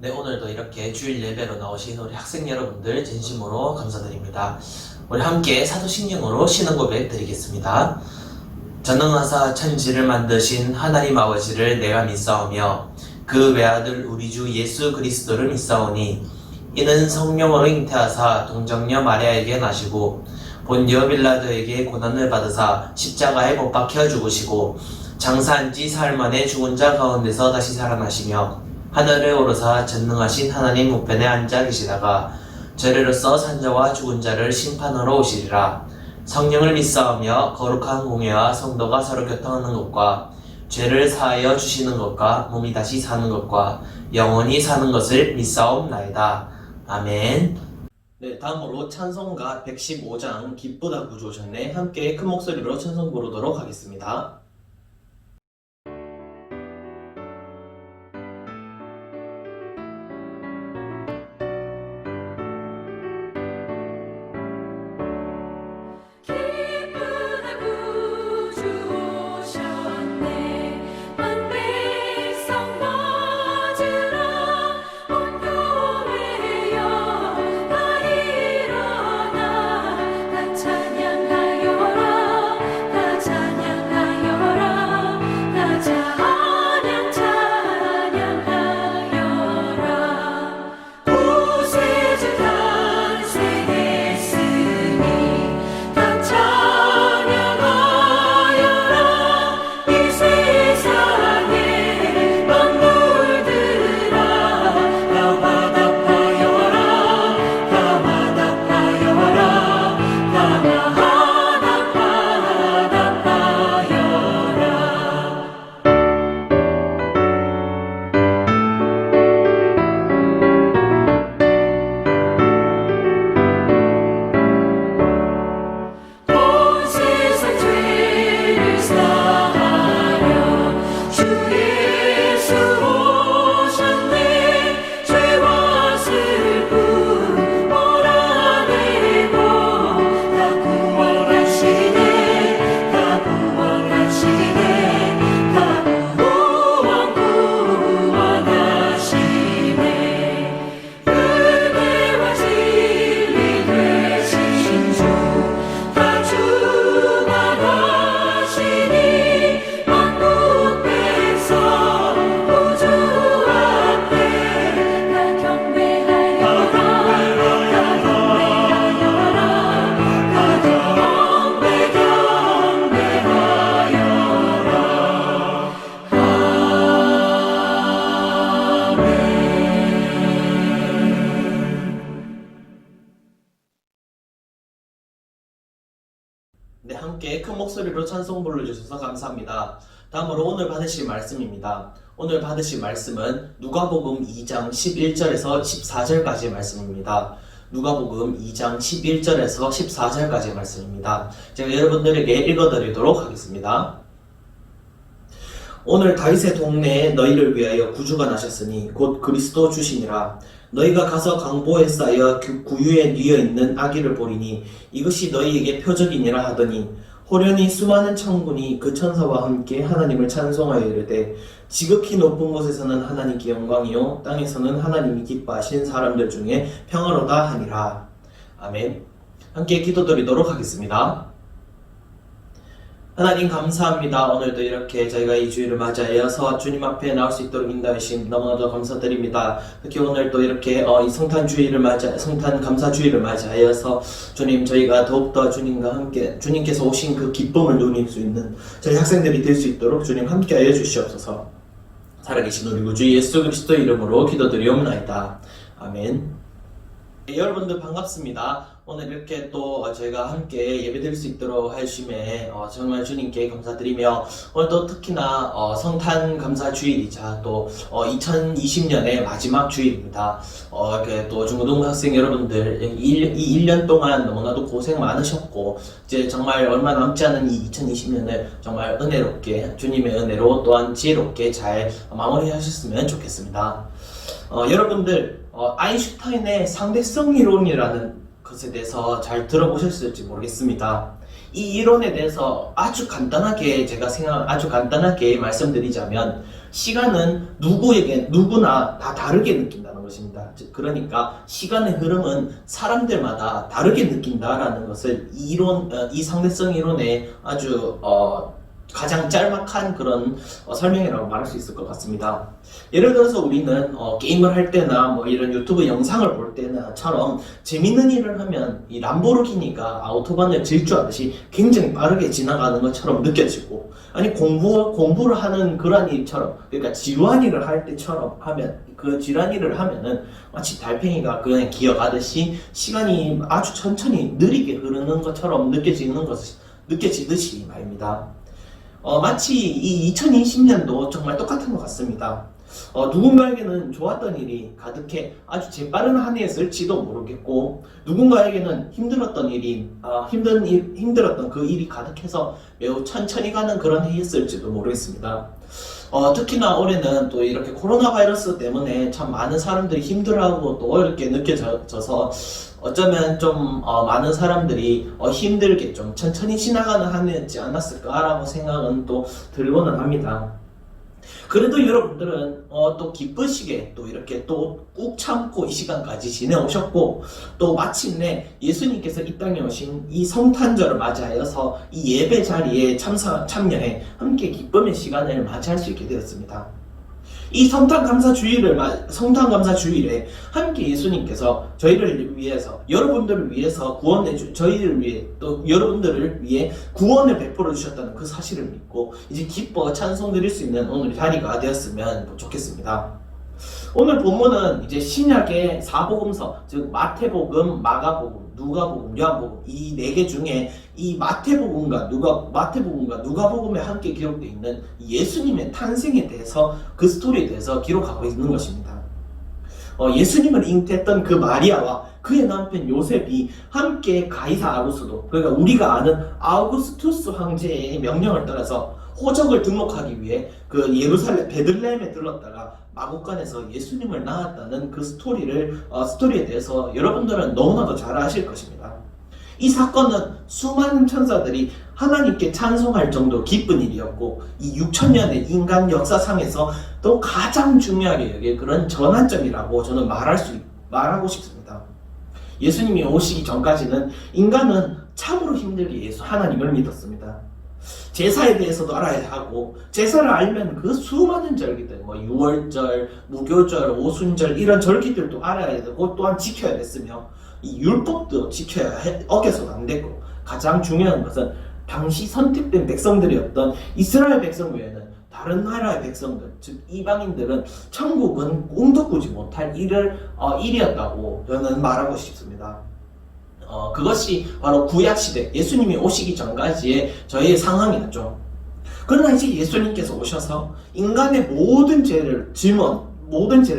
네, 오늘도 이렇게 주일 예배로 나오신 우리 학생 여러분들 진심으로 감사드립니다. 우리 함께 사도신경으로 신앙 고백 드리겠습니다. 전능하사 천지를 만드신 하나님 아버지를 내가 믿사오며 그 외아들 우리 주 예수 그리스도를 믿사오니 이는 성령으로 잉태하사 동정녀 마리아에게 나시고 본디오 빌라도에게 고난을 받으사 십자가에 못 박혀 죽으시고 장사한 지 사흘 만에 죽은 자 가운데서 다시 살아나시며 하늘에 오르사 전능하신 하나님 우편에 앉아 계시다가 저리로서 산자와 죽은 자를 심판하러 오시리라. 성령을 믿사오며 거룩한 공예와 성도가 서로 교통하는 것과 죄를 사하여 주시는 것과 몸이 다시 사는 것과 영원히 사는 것을 믿사옵나이다. 아멘. 네, 다음으로 찬송가 115장 기쁘다 구주오셨네 함께 큰 목소리로 찬송 부르도록 하겠습니다. 네, 함께 큰 목소리로 찬송 불러주셔서 감사합니다. 다음으로 오늘 받으실 말씀입니다. 오늘 받으실 말씀은 누가복음 2장 11절에서 14절까지의 말씀입니다. 누가복음 2장 11절에서 14절까지의 말씀입니다. 제가 여러분들에게 읽어드리도록 하겠습니다. 오늘 다윗의 동네에 너희를 위하여 구주가 나셨으니 곧 그리스도 주시니라. 너희가 가서 강보에 쌓여 구유에 뉘어 있는 아기를 보리니 이것이 너희에게 표적이니라 하더니 호련히 수많은 천군이 그 천사와 함께 하나님을 찬송하여 이르되 지극히 높은 곳에서는 하나님께 영광이요 땅에서는 하나님이 기뻐하신 사람들 중에 평화로다 하니라. 아멘. 함께 기도드리도록 하겠습니다. 하나님 감사합니다. 오늘도 이렇게 저희가 이 주일을 맞이하여서 주님 앞에 나올 수 있도록 인도하심 너무나도 감사드립니다. 특히 오늘 또 이렇게 이 성탄 감사 주일을 맞이하여서 주님 저희가 더욱더 주님과 함께 주님께서 오신 그 기쁨을 누릴 수 있는 저희 학생들이 될 수 있도록 주님 함께하여 주시옵소서. 살아계신 우리 구주 예수 그리스도 이름으로 기도드리옵나이다. 아멘. 네, 여러분들 반갑습니다. 오늘 이렇게 또 저희가 함께 예배드릴 수 있도록 하심에 정말 주님께 감사드리며 오늘 또 특히나 성탄 감사 주일이자 또 2020년의 마지막 주일입니다. 이렇게 또 중고등부 학생 여러분들 이 1년 동안 너무나도 고생 많으셨고 이제 정말 얼마 남지 않은 이 2020년을 정말 은혜롭게 주님의 은혜로 또한 지혜롭게 잘 마무리하셨으면 좋겠습니다. 여러분들 아인슈타인의 상대성 이론이라는 것에 대해서 잘 들어보셨을지 모르겠습니다. 이 이론에 대해서 아주 간단하게 말씀드리자면 시간은 누구나 다 다르게 느낀다는 것입니다. 즉, 그러니까 시간의 흐름은 사람들마다 다르게 느낀다라는 것을 이 상대성 이론의 아주 가장 짤막한 그런 설명이라고 말할 수 있을 것 같습니다. 예를 들어서 우리는 게임을 할 때나 뭐 이런 유튜브 영상을 볼 때나처럼 재밌는 일을 하면 이 람보르기니가 아우토반을 질주하듯이 굉장히 빠르게 지나가는 것처럼 느껴지고, 아니 공부를 하는 그런 일처럼, 그러니까 지루한 일을 할 때처럼 하면, 그 지루한 일을 하면은 마치 달팽이가 그냥 기어가듯이 시간이 아주 천천히 느리게 흐르는 것처럼 느껴지듯이 말입니다. 마치 이 2020년도 정말 똑같은 것 같습니다. 누군가에게는 좋았던 일이 가득해 아주 재빠른 한 해였을지도 모르겠고, 누군가에게는 힘들었던 그 일이 가득해서 매우 천천히 가는 그런 해였을지도 모르겠습니다. 특히나 올해는 또 이렇게 코로나 바이러스 때문에 참 많은 사람들이 힘들어하고 또 어렵게 느껴져서 어쩌면 좀 많은 사람들이 힘들게 좀 천천히 지나가는 한 해였지 않았을까라고 생각은 또 들고는 합니다. 그래도 여러분들은 또 기쁘시게 또 이렇게 또 꾹 참고 이 시간까지 지내오셨고, 또 마침내 예수님께서 이 땅에 오신 이 성탄절을 맞이하여서 이 예배 자리에 참여해 함께 기쁨의 시간을 맞이할 수 있게 되었습니다. 이 성탄감사주일에 함께 예수님께서 저희를 위해서, 여러분들을 위해서 여러분들을 위해 구원을 베풀어 주셨다는 그 사실을 믿고 이제 기뻐 찬송 드릴 수 있는 오늘 자리가 되었으면 좋겠습니다. 오늘 본문은 이제 신약의 사복음서, 즉 마태복음, 마가복음, 누가복음, 요한복음 이 네 개 중에 이 마태복음과 누가복음에 함께 기록되어 있는 예수님의 탄생에 대해서, 그 스토리에 대해서 기록하고 있는 것입니다. 예수님을 잉태했던 그 마리아와 그의 남편 요셉이 함께 가이사 아구스도, 그러니까 우리가 아는 아우구스투스 황제의 명령을 따라서 호적을 등록하기 위해 그 예루살렘 베들레헴에 들렀다가 마국간에서 예수님을 낳았다는 그 스토리에 대해서 여러분들은 너무나도 잘 아실 것입니다. 이 사건은 수많은 천사들이 하나님께 찬송할 정도로 기쁜 일이었고, 이 6천년의 인간 역사상에서 또 가장 중요하게 여길 그런 전환점이라고 저는 말하고 싶습니다. 예수님이 오시기 전까지는 인간은 참으로 힘들게 하나님을 믿었습니다. 제사에 대해서도 알아야 하고, 제사를 알면 그 수많은 절기들, 뭐 유월절, 무교절, 오순절 이런 절기들도 알아야 되고 또한 지켜야 됐으며, 이 율법도 어겨서도 안 됐고, 가장 중요한 것은 당시 선택된 백성들이었던 이스라엘 백성 외에는 다른 나라의 백성들, 즉 이방인들은 천국은 꿈도 꾸지 못할 일이었다고 저는 말하고 싶습니다. 그것이 바로 구약시대, 예수님이 오시기 전까지의 저희의 상황이었죠. 그러나 이제 예수님께서 오셔서 인간의 모든 죄를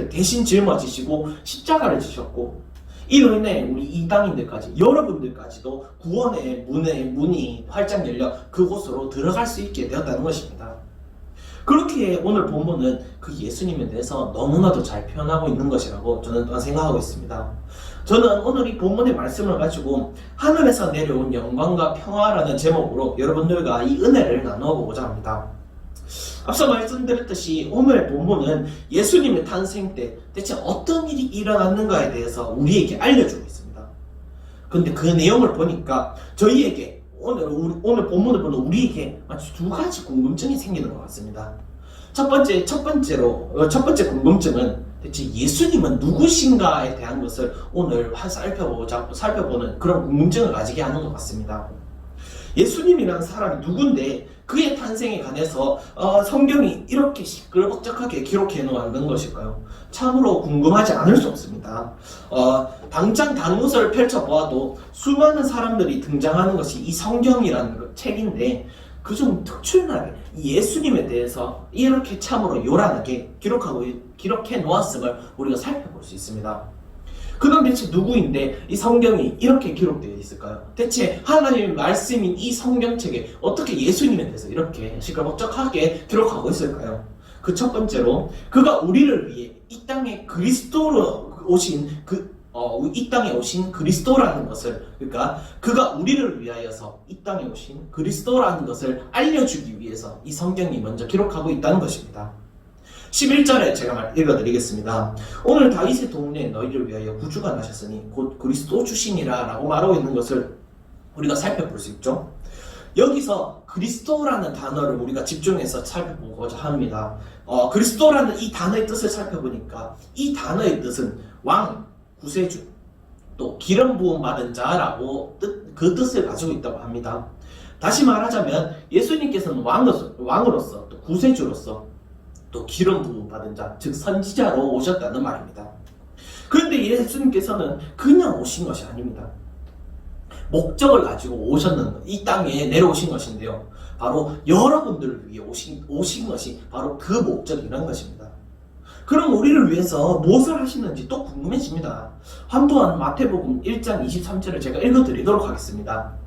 대신 짊어지시고 십자가를 지셨고, 이로 인해 우리 이방인들까지, 여러분들까지도 구원의 문이 활짝 열려 그곳으로 들어갈 수 있게 되었다는 것입니다. 그렇게 오늘 본문은 그 예수님에 대해서 너무나도 잘 표현하고 있는 것이라고 저는 또한 생각하고 있습니다. 저는 오늘 이 본문의 말씀을 가지고 하늘에서 내려온 영광과 평화라는 제목으로 여러분들과 이 은혜를 나누어 보고자 합니다. 앞서 말씀드렸듯이 오늘 본문은 예수님의 탄생 때 대체 어떤 일이 일어났는가에 대해서 우리에게 알려주고 있습니다. 그런데 그 내용을 보니까 저희에게 오늘 본문을 보는 우리에게 마치 두 가지 궁금증이 생기는 것 같습니다. 첫 번째 궁금증은 대체 예수님은 누구신가에 대한 것을 오늘 살펴보는 그런 궁금증을 가지게 하는 것 같습니다. 예수님이라는 사람이 누군데 그의 탄생에 관해서 성경이 이렇게 시끌벅적하게 기록해 놓은 것일까요? 참으로 궁금하지 않을 수 없습니다. 당장 단문서를 펼쳐보아도 수많은 사람들이 등장하는 것이 이 성경이라는 책인데, 그중 특출나게 예수님에 대해서 이렇게 참으로 요란하게 기록해 놓았음을 우리가 살펴볼 수 있습니다. 그럼 대체 누구인데 이 성경이 이렇게 기록되어 있을까요? 대체 하나님의 말씀인 이 성경책에 어떻게 예수님에 대해서 이렇게 시끌벅적하게 기록하고 있을까요? 그 첫 번째로, 그가 우리를 위해 이 땅에 오신 그리스도라는 것을, 그러니까 그가 우리를 위하여서 이 땅에 오신 그리스도라는 것을 알려주기 위해서 이 성경이 먼저 기록하고 있다는 것입니다. 11절에 제가 읽어드리겠습니다. 오늘 다윗의 동네에 너희를 위하여 구주가 나셨으니 곧 그리스도 주시니라 라고 말하고 있는 것을 우리가 살펴볼 수 있죠. 여기서 그리스도라는 단어를 우리가 집중해서 살펴보고자 합니다. 그리스도라는 이 단어의 뜻을 살펴보니까 이 단어의 뜻은 왕, 구세주, 또 기름 부음 받은 자라고 그 뜻을 가지고 있다고 합니다. 다시 말하자면 예수님께서는 왕으로서 또 구세주로서 또 기름 부음 받은 자, 즉 선지자로 오셨다는 말입니다. 그런데 예수님께서는 그냥 오신 것이 아닙니다. 목적을 가지고 오셨는 이 땅에 내려오신 것인데요. 바로 여러분들을 위해 오신 것이 바로 그 목적이라는 것입니다. 그럼 우리를 위해서 무엇을 하시는지 또 궁금해집니다. 또한 마태복음 1장 23절을 제가 읽어드리도록 하겠습니다.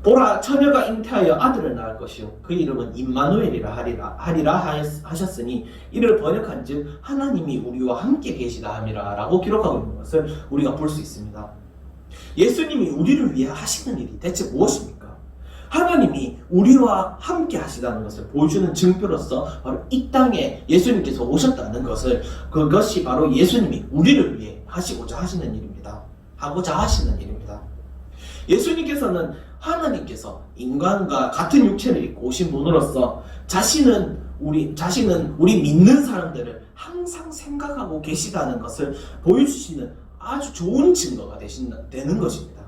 보라, 처녀가 잉태하여 아들을 낳을 것이요 그 이름은 임마누엘이라 하리라 하셨으니 이를 번역한즉 하나님이 우리와 함께 계시다 함이라 라고 기록하고 있는 것을 우리가 볼 수 있습니다. 예수님이 우리를 위해 하시는 일이 대체 무엇입니까? 하나님이 우리와 함께 하시다는 것을 보여주는 증표로서 바로 이 땅에 예수님께서 오셨다는 것을, 그것이 바로 예수님이 우리를 위해 하시고자 하시는 일입니다. 하고자 하시는 일입니다. 예수님께서는 하나님께서 인간과 같은 육체를 입고 오신 분으로서 자신은 우리 믿는 사람들을 항상 생각하고 계시다는 것을 보여주시는 아주 좋은 증거가 되는 것입니다.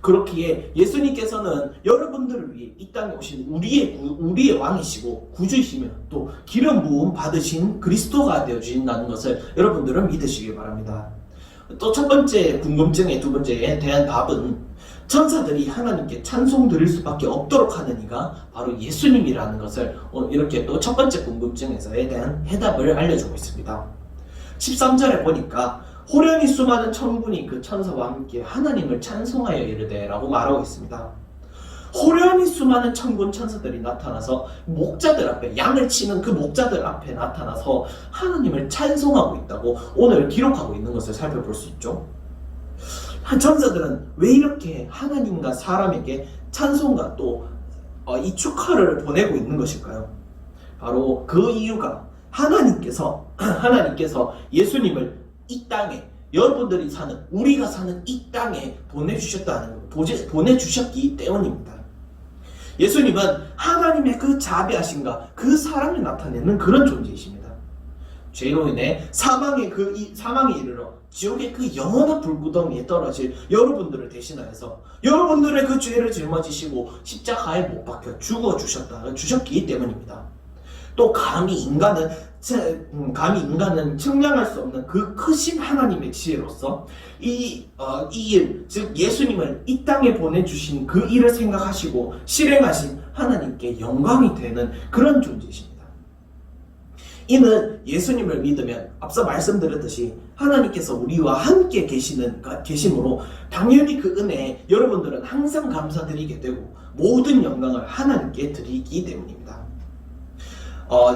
그렇기에 예수님께서는 여러분들을 위해 이 땅에 오신 우리의 왕이시고 구주이시며 또 기름 부음 받으신 그리스도가 되어주신다는 것을 여러분들은 믿으시기 바랍니다. 또 첫 번째 궁금증의 두 번째에 대한 답은 천사들이 하나님께 찬송 드릴 수밖에 없도록 하는 이가 바로 예수님이라는 것을 이렇게 또 첫 번째 궁금증에서에 대한 해답을 알려주고 있습니다. 13절에 보니까 호련히 수많은 천군이 그 천사와 함께 하나님을 찬송하여 이르되 라고 말하고 있습니다. 호련히 수많은 천군 천사들이 나타나서 목자들 앞에, 양을 치는 그 목자들 앞에 나타나서 하나님을 찬송하고 있다고 오늘 기록하고 있는 것을 살펴볼 수 있죠. 천사들은 왜 이렇게 하나님과 사람에게 찬송과 또 이 축하를 보내고 있는 것일까요? 바로 그 이유가 하나님께서 예수님을 이 땅에, 여러분들이 사는, 우리가 사는 이 땅에 보내주셨기 때문입니다. 예수님은 하나님의 그 자비하심과 그 사랑을 나타내는 그런 존재이십니다. 죄로 인해 사망에 이르러 지옥의 그 영원한 불구덩이에 떨어질 여러분들을 대신하여서 여러분들의 그 죄를 짊어지시고 십자가에 못 박혀 주셨기 때문입니다. 또 감히 인간은 측량할 수 없는 그 크신 하나님의 지혜로서 이 일, 즉 예수님을 이 땅에 보내주신 그 일을 생각하시고 실행하신 하나님께 영광이 되는 그런 존재이십니다. 이는 예수님을 믿으면 앞서 말씀드렸듯이 하나님께서 우리와 함께 계심으로 당연히 그 은혜에 여러분들은 항상 감사드리게 되고 모든 영광을 하나님께 드리기 때문입니다.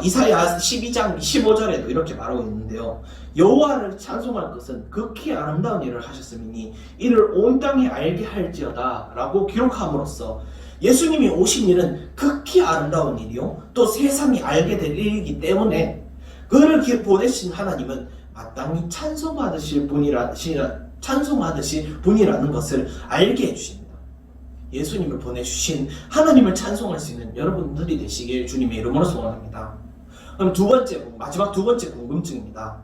이사야 12장 15절에도 이렇게 말하고 있는데요. 여호와를 찬송할 것은 극히 아름다운 일을 하셨음이니 이를 온 땅에 알게 할지어다 라고 기록함으로써 예수님이 오신 일은 극히 아름다운 일이요 또 세상이 알게 될 일이기 때문에 그를 보내신 하나님은 마땅히 찬송하듯이 분이라는 것을 알게 해주십니다. 예수님을 보내주신 하나님을 찬송할 수 있는 여러분들이 되시길 주님의 이름으로 소원합니다. 그럼 마지막 두 번째 궁금증입니다.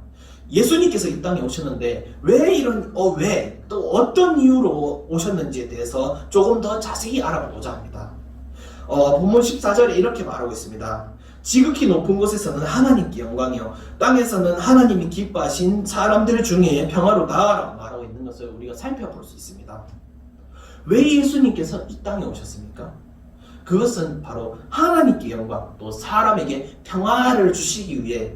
예수님께서 이 땅에 오셨는데 왜 또 어떤 이유로 오셨는지에 대해서 조금 더 자세히 알아보고자 합니다. 본문 14절에 이렇게 말하고 있습니다. 지극히 높은 곳에서는 하나님께 영광이요 땅에서는 하나님이 기뻐하신 사람들 중에 평화로다라고 말하고 있는 것을 우리가 살펴볼 수 있습니다. 왜 예수님께서 이 땅에 오셨습니까? 그것은 바로 하나님께 영광, 또 사람에게 평화를 주시기 위해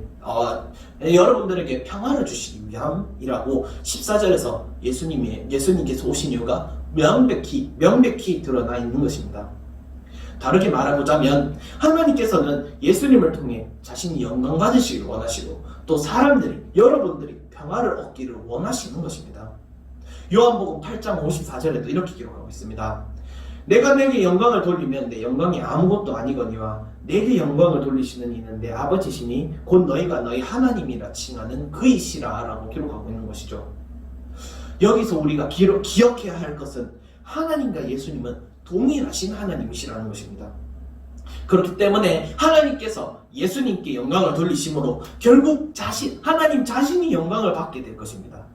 여러분들에게 평화를 주시기 위함이라고 14절에서 예수님께서 오신 이유가 명백히 드러나 있는 것입니다. 다르게 말하자면 하나님께서는 예수님을 통해 자신이 영광 받으시기를 원하시고 또 여러분들이 평화를 얻기를 원하시는 것입니다. 요한복음 8장 54절에도 이렇게 기록하고 있습니다. 내가 내게 영광을 돌리면 내 영광이 아무것도 아니거니와 내게 영광을 돌리시는 이는 내 아버지시니 곧 너희가 너희 하나님이라 칭하는 그이시라 라고 기록하고 있는 것이죠. 여기서 우리가 기억해야 할 것은 하나님과 예수님은 동일하신 하나님이시라는 것입니다. 그렇기 때문에 하나님께서 예수님께 영광을 돌리심으로 결국 하나님 자신이 영광을 받게 될 것입니다.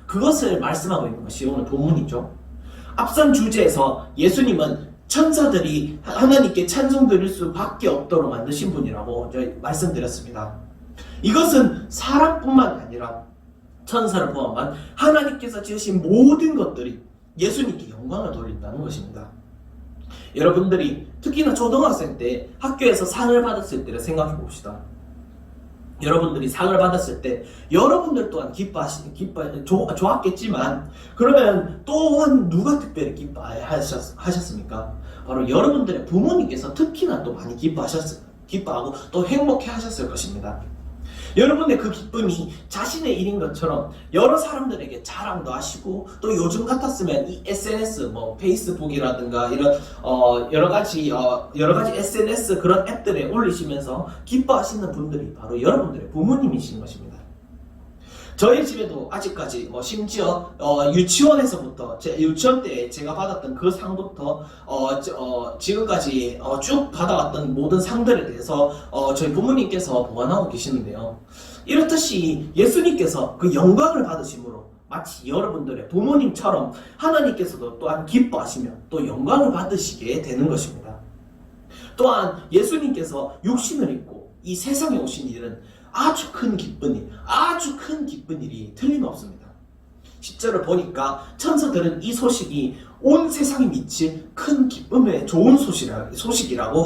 그것을 말씀하고 있는 것이 오늘 본문이죠. 앞선 주제에서 예수님은 천사들이 하나님께 찬송 드릴 수밖에 없도록 만드신 분이라고 말씀드렸습니다. 이것은 사람뿐만 아니라 천사를 포함한 하나님께서 지으신 모든 것들이 예수님께 영광을 돌린다는 것입니다. 여러분들이 특히나 초등학생 때 학교에서 상을 받았을 때를 생각해 봅시다. 여러분들이 상을 받았을 때 여러분들 또한 좋았겠지만 그러면 또한 누가 특별히 기뻐하셨습니까? 바로 여러분들의 부모님께서 특히나 또 많이 기뻐하고 또 행복해 하셨을 것입니다. 여러분의 그 기쁨이 자신의 일인 것처럼 여러 사람들에게 자랑도 하시고 또 요즘 같았으면 이 SNS 페이스북이라든가 이런 여러 가지 SNS 그런 앱들에 올리시면서 기뻐하시는 분들이 바로 여러분들의 부모님이신 것입니다. 저희 집에도 아직까지 심지어 유치원에서부터 유치원 때 제가 받았던 그 상부터 지금까지 쭉 받아왔던 모든 상들에 대해서 저희 부모님께서 보관하고 계시는데요. 이렇듯이 예수님께서 그 영광을 받으심으로 마치 여러분들의 부모님처럼 하나님께서도 또한 기뻐하시며 또 영광을 받으시게 되는 것입니다. 또한 예수님께서 육신을 입고 이 세상에 오신 일은 아주 큰 기쁜 일이 틀림없습니다. 10절을 보니까 천사들은 이 소식이 온 세상에 미칠 큰 기쁨의 좋은 소식이라고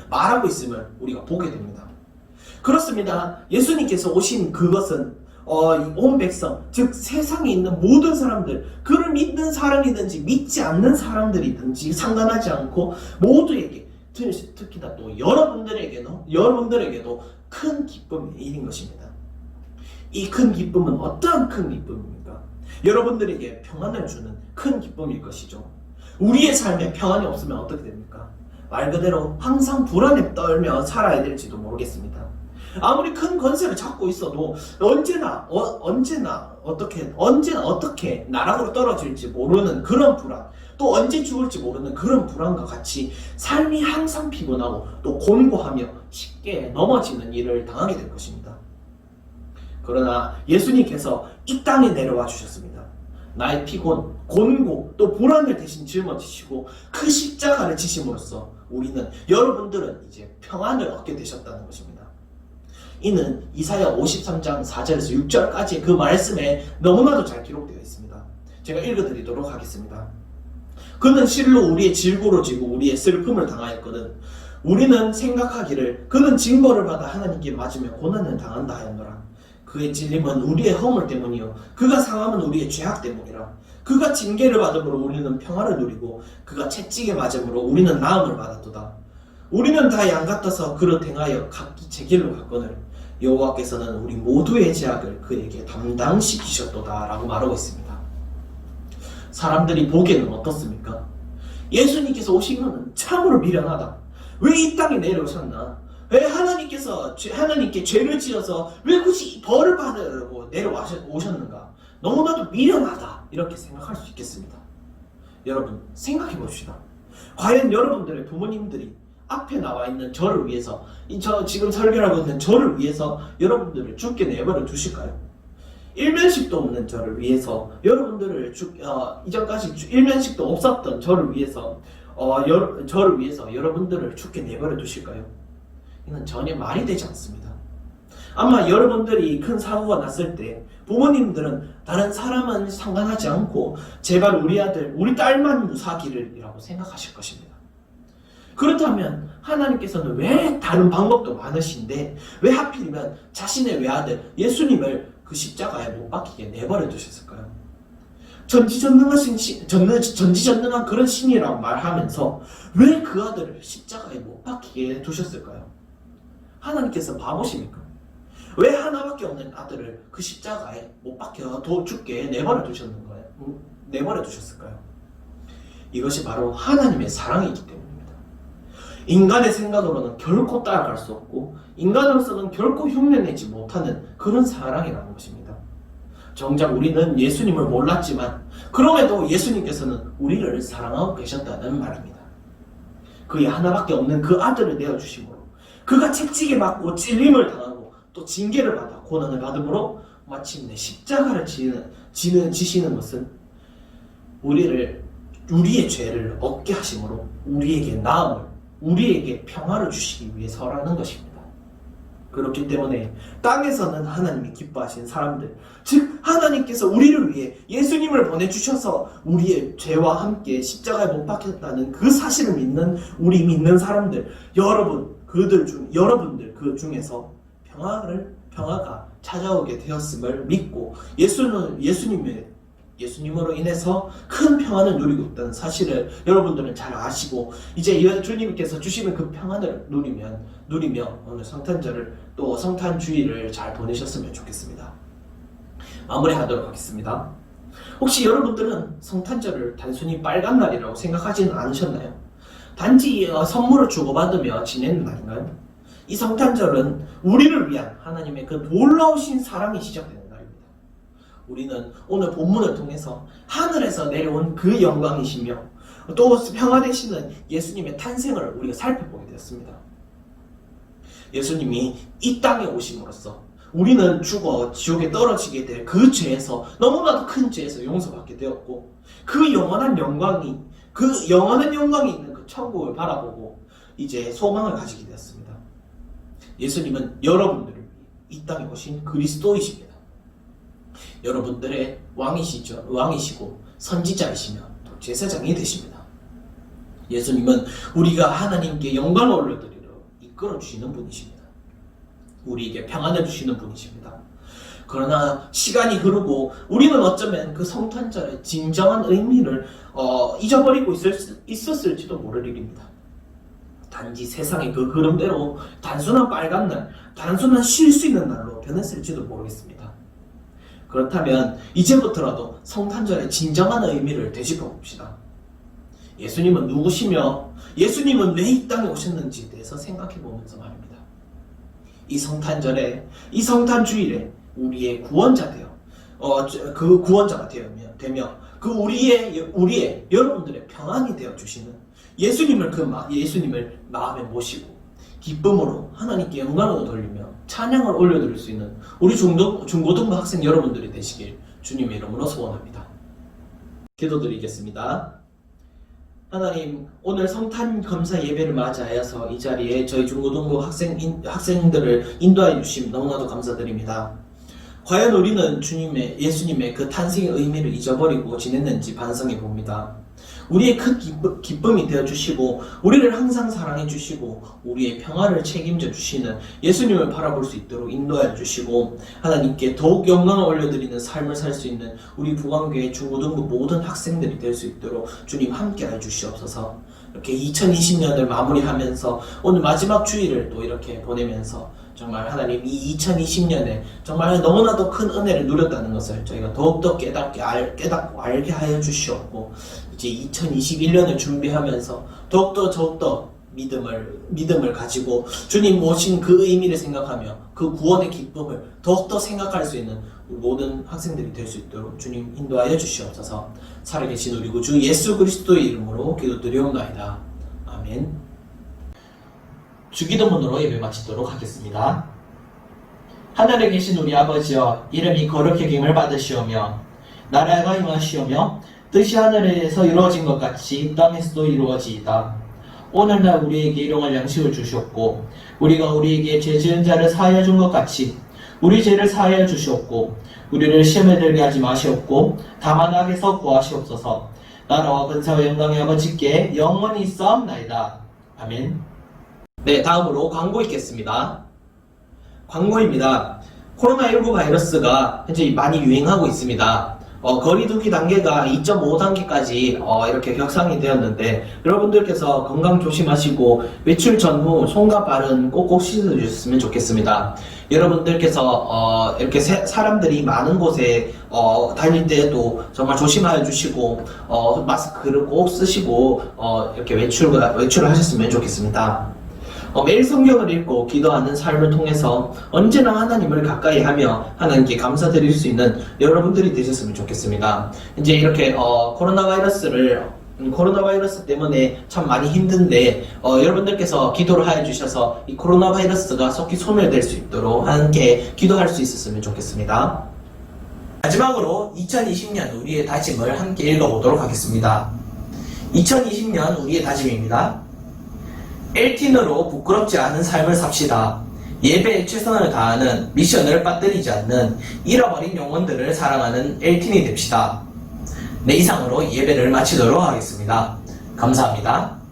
말하고 있음을 우리가 보게 됩니다. 그렇습니다. 예수님께서 오신 그것은 온 백성, 즉 세상에 있는 모든 사람들, 그를 믿는 사람이든지 믿지 않는 사람들이든지 상관하지 않고 모두에게, 특히나 또 여러분들에게도 큰 기쁨의 일인 것입니다. 이 큰 기쁨은 어떠한 큰 기쁨입니까? 여러분들에게 평안을 주는 큰 기쁨일 것이죠. 우리의 삶에 평안이 없으면 어떻게 됩니까? 말 그대로 항상 불안에 떨며 살아야 될지도 모르겠습니다. 아무리 큰 권세를 잡고 있어도 언제나 어떻게 나락으로 떨어질지 모르는 그런 불안, 또 언제 죽을지 모르는 그런 불안과 같이 삶이 항상 피곤하고 또 곤고하며 쉽게 넘어지는 일을 당하게 될 것입니다. 그러나 예수님께서 이 땅에 내려와 주셨습니다. 나의 피곤, 곤고, 또 불안을 대신 짊어지시고 그 십자가를 지심으로써 여러분들은 이제 평안을 얻게 되셨다는 것입니다. 이는 이사야 53장 4절에서 6절까지 그 말씀에 너무나도 잘 기록되어 있습니다. 제가 읽어드리도록 하겠습니다. 그는 실로 우리의 질고로 지고 우리의 슬픔을 당하였거든. 우리는 생각하기를 그는 징벌을 받아 하나님께 맞으며 고난을 당한다 하였노라. 그의 찔림은 우리의 허물 때문이요 그가 상함은 우리의 죄악 때문이라. 그가 징계를 받음으로 우리는 평화를 누리고 그가 채찍에 맞음으로 우리는 나음을 받았도다. 우리는 다 양 같아서 그릇 행하여 각기 제 길로 갔거늘 여호와께서는 우리 모두의 죄악을 그에게 담당시키셨도다 라고 말하고 있습니다. 사람들이 보기에는 어떻습니까? 예수님께서 오신 것은 참으로 미련하다. 왜 이 땅에 내려오셨나? 왜 하나님께 죄를 지어서 왜 굳이 벌을 받으려고 내려오셨는가? 너무나도 미련하다. 이렇게 생각할 수 있겠습니다. 여러분 생각해 봅시다. 과연 여러분들의 부모님들이 앞에 나와 있는 저를 위해서, 지금 설교하고 있는 저를 위해서 여러분들을 죽게 내버려 두실까요? 일면식도 없는 저를 위해서 여러분들을 이전까지 일면식도 없었던 저를 위해서 여러분들을 죽게 내버려 두실까요? 이는 전혀 말이 되지 않습니다. 아마 여러분들이 큰 사고가 났을 때 부모님들은 다른 사람은 상관하지 않고 제발 우리 아들, 우리 딸만 무사기를 이라고 생각하실 것입니다. 그렇다면 하나님께서는 왜 다른 방법도 많으신데 왜 하필이면 자신의 외아들 예수님을 그 십자가에 못 박히게 내버려 두셨을까요? 전지전능한 그런 신이라고 말하면서 왜 그 아들을 십자가에 못 박히게 두셨을까요? 하나님께서 바보십니까? 왜 하나밖에 없는 아들을 그 십자가에 못 박혀 죽게 내버려 두셨을까요? 이것이 바로 하나님의 사랑이기 때문입니다. 인간의 생각으로는 결코 따라갈 수 없고 인간으로서는 결코 흉내내지 못하는 그런 사랑이라는 것입니다. 정작 우리는 예수님을 몰랐지만 그럼에도 예수님께서는 우리를 사랑하고 계셨다는 말입니다. 그의 하나밖에 없는 그 아들을 내어주심으로 그가 채찍에 맞고 찔림을 당하고 또 징계를 받아 고난을 받음으로 마침내 십자가를 지시는 것은 우리의 죄를 얻게 하심으로 우리에게 나음을, 우리에게 평화를 주시기 위해서라는 것입니다. 그렇기 때문에 땅에서는 하나님이 기뻐하신 사람들, 즉 하나님께서 우리를 위해 예수님을 보내주셔서 우리의 죄와 함께 십자가에 못 박혔다는 그 사실을 믿는 우리 믿는 사람들, 여러분들 그 중에서 평화가 찾아오게 되었음을 믿고 예수님으로 인해서 큰 평안을 누리고 있다는 사실을 여러분들은 잘 아시고 이제 주님께서 주시는 그 평안을 누리며 오늘 성탄절을 또 성탄주의를 잘 보내셨으면 좋겠습니다. 마무리하도록 하겠습니다. 혹시 여러분들은 성탄절을 단순히 빨간 날이라고 생각하지는 않으셨나요? 단지 선물을 주고받으며 지내는 날인가요? 이 성탄절은 우리를 위한 하나님의 그 놀라우신 사랑이 시작되는 날입니다. 우리는 오늘 본문을 통해서 하늘에서 내려온 그 영광이시며 또 평화 되시는 예수님의 탄생을 우리가 살펴보게 되었습니다. 예수님이 이 땅에 오심으로써 우리는 죽어 지옥에 떨어지게 될 그 죄에서 너무나도 큰 죄에서 용서받게 되었고 그 영원한 영광이 있는 그 천국을 바라보고 이제 소망을 가지게 되었습니다. 예수님은 여러분들을 위해 이 땅에 오신 그리스도이십니다. 여러분들의 왕이시고 선지자이시며 또 제사장이 되십니다. 예수님은 우리가 하나님께 영광을 올려드리러 이끌어 주시는 분이십니다. 우리에게 평안을 주시는 분이십니다. 그러나 시간이 흐르고 우리는 어쩌면 그 성탄절의 진정한 의미를 잊어버리고 있었을지도 모를 일입니다. 단지 세상의 그 흐름대로 단순한 빨간 날, 단순한 쉴 수 있는 날로 변했을지도 모르겠습니다. 그렇다면 이제부터라도 성탄절의 진정한 의미를 되짚어 봅시다. 예수님은 누구시며 예수님은 왜 이 땅에 오셨는지에 대해서 생각해 보면서 말입니다. 이 성탄절에, 이 성탄주일에 우리의 구원자 그 구원자가 되며 그 우리의 여러분들의 평안이 되어 주시는 예수님을 마음에 모시고 기쁨으로 하나님께 영광을 돌리며 찬양을 올려드릴 수 있는 우리 중고등부 학생 여러분들이 되시길 주님의 이름으로 소원합니다. 기도드리겠습니다. 하나님, 오늘 성탄 검사 예배를 맞이하여서 이 자리에 저희 중고등부 학생들을 인도하여 주심 너무나도 감사드립니다. 과연 우리는 예수님의 그 탄생의 의미를 잊어버리고 지냈는지 반성해 봅니다. 우리의 큰 기쁨이 되어주시고 우리를 항상 사랑해 주시고 우리의 평화를 책임져 주시는 예수님을 바라볼 수 있도록 인도하여 주시고 하나님께 더욱 영광을 올려드리는 삶을 살 수 있는 우리 부광교회 중고등부 모든 학생들이 될 수 있도록 주님 함께하여 주시옵소서. 이렇게 2020년을 마무리하면서 오늘 마지막 주일을 또 이렇게 보내면서 정말 하나님 이 2020년에 정말 너무나도 큰 은혜를 누렸다는 것을 저희가 더욱더 깨닫고 알게 하여 주시옵고 이제 2021년을 준비하면서 더욱더 믿음을 가지고 주님 오신 그 의미를 생각하며 그 구원의 기쁨을 더욱더 생각할 수 있는 모든 학생들이 될 수 있도록 주님 인도하여 주시옵소서. 살아계신 우리 구주 예수 그리스도의 이름으로 기도드리옵나이다. 아멘. 주기도문으로 예배 마치도록 하겠습니다. 하늘에 계신 우리 아버지여, 이름이 거룩히 여김을 받으시오며 나라가 임하시오며 뜻이 하늘에서 이루어진 것 같이 땅에서도 이루어지이다. 오늘날 우리에게 일용할 양식을 주시옵고 우리가 우리에게 죄 지은 자를 사하여 준 것 같이 우리 죄를 사하여 주시옵고 우리를 시험에 들게 하지 마시옵고 다만 악에서 구하시옵소서. 나라와 권세와 영광의 아버지께 영원히 있사옵나이다. 아멘. 네, 다음으로 광고 있겠습니다. 광고입니다. 코로나19 바이러스가 현재 많이 유행하고 있습니다. 거리두기 단계가 2.5단계까지 이렇게 격상이 되었는데 여러분들께서 건강 조심하시고 외출 전후 손과 발은 꼭꼭 씻어주셨으면 좋겠습니다. 여러분들께서 이렇게 사람들이 많은 곳에 다닐 때도 정말 조심하여 주시고 마스크를 꼭 쓰시고 이렇게 외출을 하셨으면 좋겠습니다. 매일 성경을 읽고 기도하는 삶을 통해서 언제나 하나님을 가까이 하며 하나님께 감사드릴 수 있는 여러분들이 되셨으면 좋겠습니다. 이제 이렇게 코로나 바이러스 때문에 참 많이 힘든데 여러분들께서 기도를 하여 주셔서 이 코로나 바이러스가 속히 소멸될 수 있도록 함께 기도할 수 있었으면 좋겠습니다. 마지막으로 2020년 우리의 다짐을 함께 읽어보도록 하겠습니다. 2020년 우리의 다짐입니다. LTN으로 부끄럽지 않은 삶을 삽시다. 예배에 최선을 다하는, 미션을 빠뜨리지 않는, 잃어버린 영혼들을 사랑하는 LTN이 됩시다. 네, 이상으로 예배를 마치도록 하겠습니다. 감사합니다.